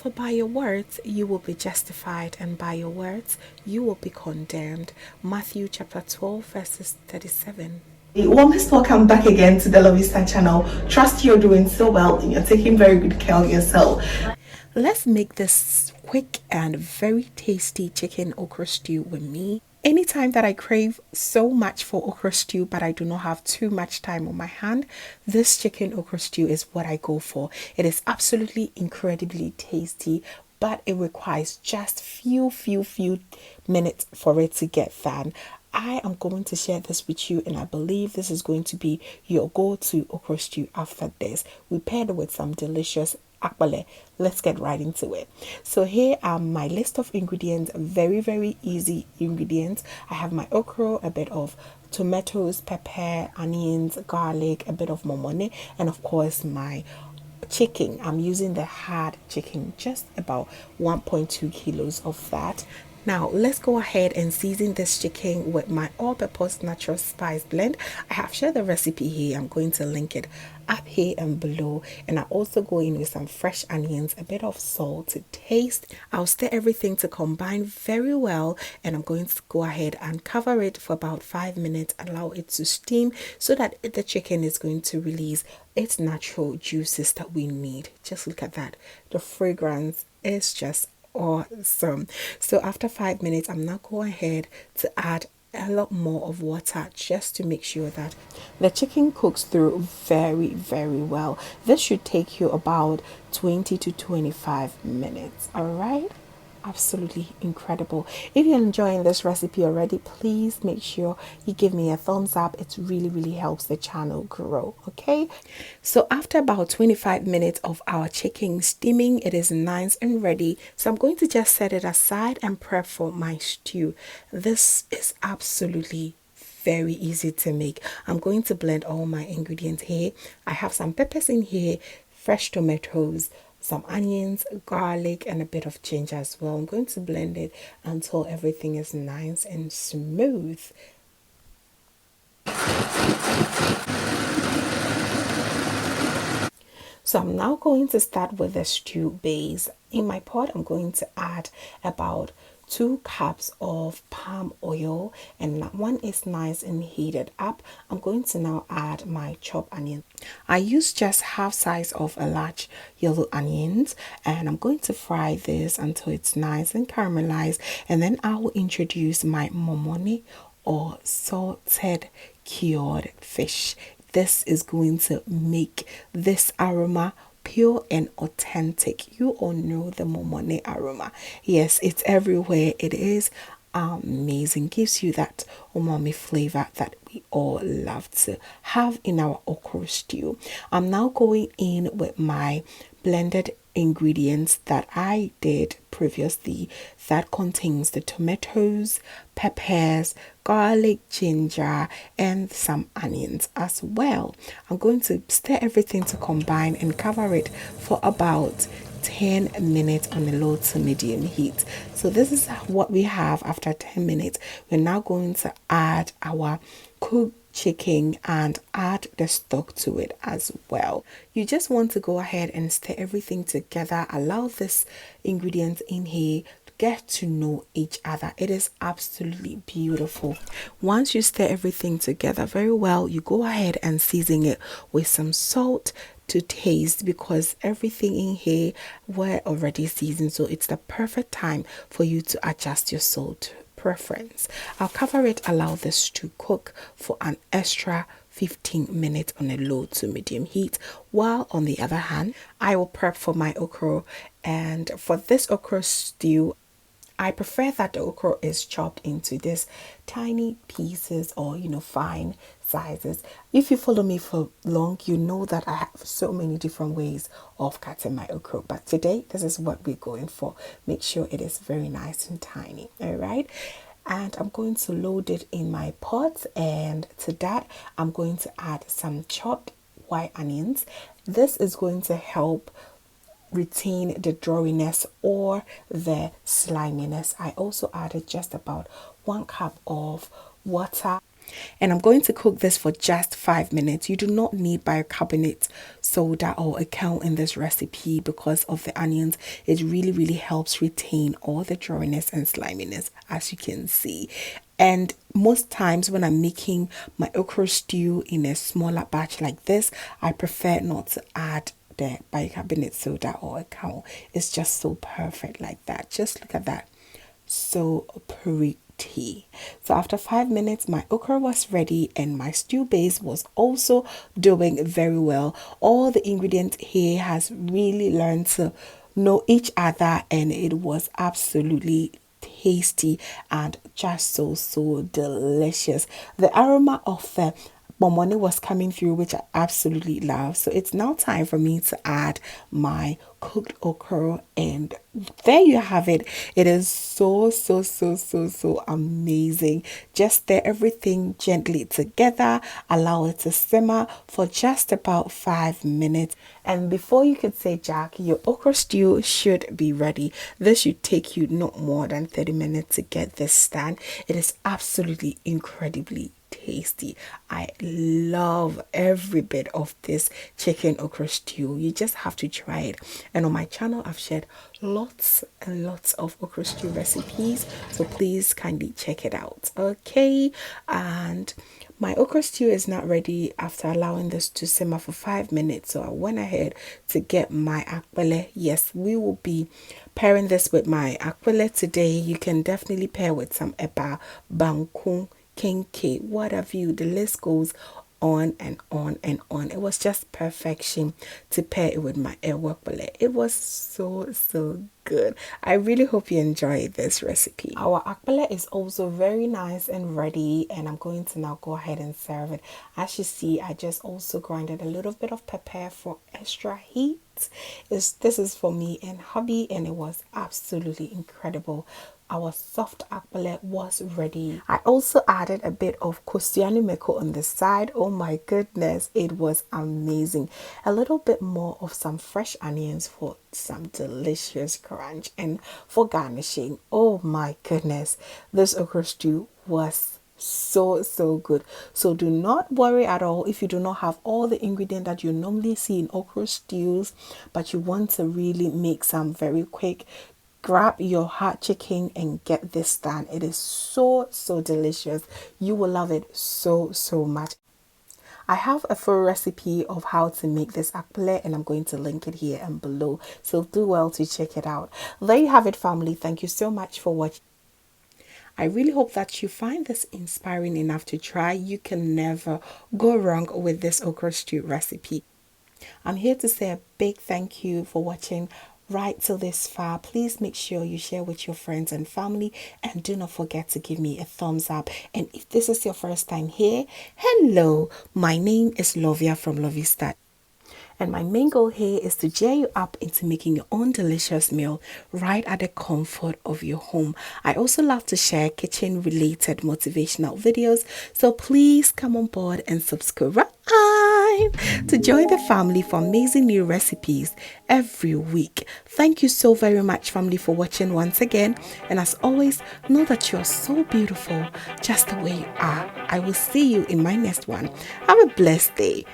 For by your words you will be justified, and by your words you will be condemned. Matthew chapter 12 verses 37. Warmest welcome back again to the Lovystouch channel. Trust you're doing so well and you're taking very good care of yourself. Let's make this quick and very tasty chicken okra stew with me. Anytime that I crave so much for okra stew but I do not have too much time on my hand, this chicken okra stew is what I go for. It is absolutely incredibly tasty, but it requires just few minutes for it to get done. I am going to share this with you, and I believe this is going to be your go-to okra stew after this. We paired it with some delicious akbale. Let's get right into it. So here are my list of ingredients, very easy ingredients. I have my okra, a bit of tomatoes, pepper, onions, garlic, a bit of momone, and of course my chicken. I'm using the hard chicken, just about 1.2 kilos of that. Now let's go ahead and season this chicken with my all-purpose natural spice blend. I have shared the recipe here. I'm going to link it up here and below, and I also go in with some fresh onions, a bit of salt to taste. I'll stir everything to combine very well, and I'm going to go ahead and cover it for about 5 minutes, allow it to steam so that the chicken is going to release its natural juices that we need. Just look at that. The fragrance is just awesome. So after 5 minutes, I'm now going ahead to add a lot more of water just to make sure that the chicken cooks through very well. This should take you about 20 to 25 minutes. All right, absolutely incredible. If you're enjoying this recipe already, please make sure you give me a thumbs up. It really helps the channel grow. Okay, so after about 25 minutes of our chicken steaming, it is nice and ready. So I'm going to just set it aside and prep for my stew. This is absolutely very easy to make. I'm going to blend all my ingredients here. I have some peppers in here, fresh tomatoes, some onions, garlic, and a bit of ginger as well. I'm going to blend it until everything is nice and smooth. So I'm now going to start with the stew base. In my pot, I'm going to add about 2 cups of palm oil, and that one is nice and heated up. I'm going to now add my chopped onion. I use just half size of a large yellow onions, and I'm going to fry this until it's nice and caramelized, and then I will introduce my momone or salted cured fish. This is going to make this aroma pure and authentic. You all know the momone aroma. Yes, it's everywhere. It is amazing. Gives you that umami flavor that we all love to have in our okra stew. I'm now going in with my blended ingredients that I did previously, that contains the tomatoes, peppers, garlic, ginger, and some onions as well. I'm going to stir everything to combine and cover it for about 10 minutes on a low to medium heat. So this is what we have after 10 minutes. We're now going to add our cooked chicken and add the stock to it as well. You just want to go ahead and stir everything together. Allow this ingredients in here get to know each other. It is absolutely beautiful. Once you stir everything together very well, you go ahead and season it with some salt to taste, because everything in here were already seasoned, so it's the perfect time for you to adjust your salt preference. I'll cover it, allow this to cook for an extra 15 minutes on a low to medium heat, while on the other hand I will prep for my okra. And for this okra stew, I prefer that the okra is chopped into this tiny pieces, or fine sizes. If you follow me for long, you know that I have so many different ways of cutting my okra, but today this is what we're going for. Make sure it is very nice and tiny. All right, and I'm going to load it in my pot, and to that I'm going to add some chopped white onions. This is going to help retain the drawiness or the sliminess. I also added just about 1 cup of water, and I'm going to cook this for just 5 minutes. You do not need bicarbonate soda or a cow in this recipe because of the onions. It really helps retain all the dryness and sliminess, as you can see. And most times when I'm making my okra stew in a smaller batch like this, I prefer not to add the bicarbonate soda or a cow. It's just so perfect like that. Just look at that. So pretty. So after 5 minutes, my okra was ready and my stew base was also doing very well. All the ingredients here has really learned to know each other, and it was absolutely tasty and just so delicious. The aroma of the momoni was coming through, which I absolutely love. So it's now time for me to add my cooked okra, and there you have it. It is so amazing. Just stir everything gently together, allow it to simmer for just about 5 minutes, and before you could say jack, your okra stew should be ready. This should take you not more than 30 minutes to get this done. It is absolutely incredibly tasty. I love every bit of this chicken okra stew. You just have to try it. And on my channel, I've shared lots and lots of okra stew recipes, so please kindly check it out. Okay, and my okra stew is not ready after allowing this to simmer for 5 minutes, so I went ahead to get my akpele. Yes, we will be pairing this with my akpele today. You can definitely pair with some eba, banku, kenke, what have you. The list goes on and on and on. It was just perfection to pair it with my workbele. It was so good. I really hope you enjoyed this recipe. Our akpele is also very nice and ready, and I'm going to now go ahead and serve it. As you see, I just also grinded a little bit of pepper for extra heat. This is for me and hubby, and it was absolutely incredible. Our soft akpele was ready. I also added a bit of kosianu meko on the side. Oh my goodness, it was amazing. A little bit more of some fresh onions for some delicious crunch, and for garnishing, oh my goodness, this okra stew was so good. So do not worry at all if you do not have all the ingredient that you normally see in okra stews, but you want to really make some very quick. Grab your hot chicken and get this done. It is so delicious. You will love it so much. I have a full recipe of how to make this akpele, and I'm going to link it here and below, so do well to check it out. There you have it, family. Thank you so much for watching. I really hope that you find this inspiring enough to try. You can never go wrong with this okra stew recipe. I'm here to say a big thank you for watching right till this far. Please make sure you share with your friends and family, and do not forget to give me a thumbs up. And if this is your first time here, hello, my name is Lovia from Lovystouch. And my main goal here is to cheer you up into making your own delicious meal right at the comfort of your home. I also love to share kitchen related motivational videos, so please come on board and subscribe to join the family for amazing new recipes every week. Thank you so very much, family, for watching once again. And as always, know that you are so beautiful just the way you are. I will see you in my next one. Have a blessed day.